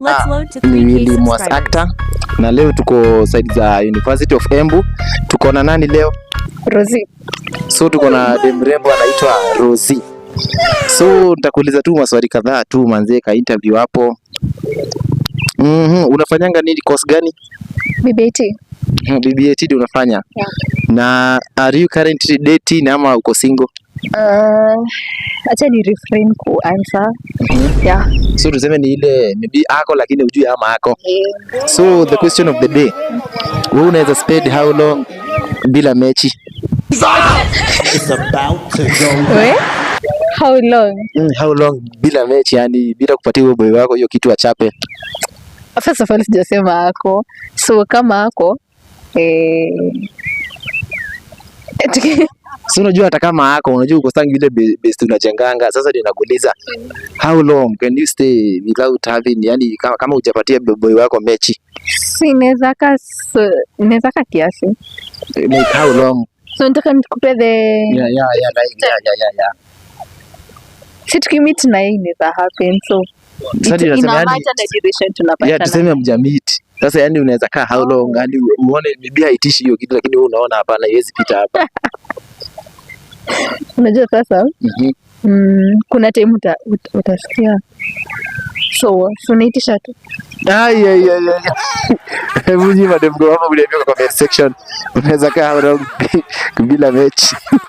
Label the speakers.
Speaker 1: Let's load to
Speaker 2: Ni
Speaker 1: 3K
Speaker 2: Willy Mwas
Speaker 1: subscribers.
Speaker 2: actor na leo tuko side za University of Embu. Tuko na nani leo?
Speaker 3: Rosie.
Speaker 2: So tuko na demrembo anaitwa Rosie. So nitakuuliza tu maswali kadhaa tu manze ka interview hapo. Unafanyanga nini, course gani?
Speaker 3: BBT.
Speaker 2: BBT ndio unafanya?
Speaker 3: Yeah.
Speaker 2: Na are you currently dating ama uko single?
Speaker 3: Acha ni refrain ku answer. Yeah.
Speaker 2: So tuseme ni ile maybe ako lakini hujui ama ako. So the question of the day. Wewe unaweza spend how long bila mechi?
Speaker 4: It's about to go.
Speaker 3: We? How long?
Speaker 2: How long bila mechi, yani bila kupatia huyo boy wako hiyo kitu achape?
Speaker 3: First of all, sijasema ako. So kama ako
Speaker 2: So unajua hata kama ako, unajua uko sangi ile best unajenganga. Sasa ndio nakuuliza how long can you stay without having, yani kama hujapatia boy wako mechi?
Speaker 3: si inaweza ka kiasi.
Speaker 2: Like how long?
Speaker 3: So nataka nikupe the
Speaker 2: Yeah.
Speaker 3: si tukimit na hii inaweza happen. So
Speaker 2: Sasa ndio nasema yani,
Speaker 3: inamacha na duration tunapata.
Speaker 2: yeah, tuseme mjamit. Sasa yani unaweza kaa how long, yani uone maybe haitishi hiyo kitu, lakini wewe unaona hapana, haiwezi pita hapa.
Speaker 3: Unajua sasa kuna time utasikia so unaitisha tu.
Speaker 2: Hebu nyima dem go hapo, bila kwa comment section unaweza kaa how long bila mechi?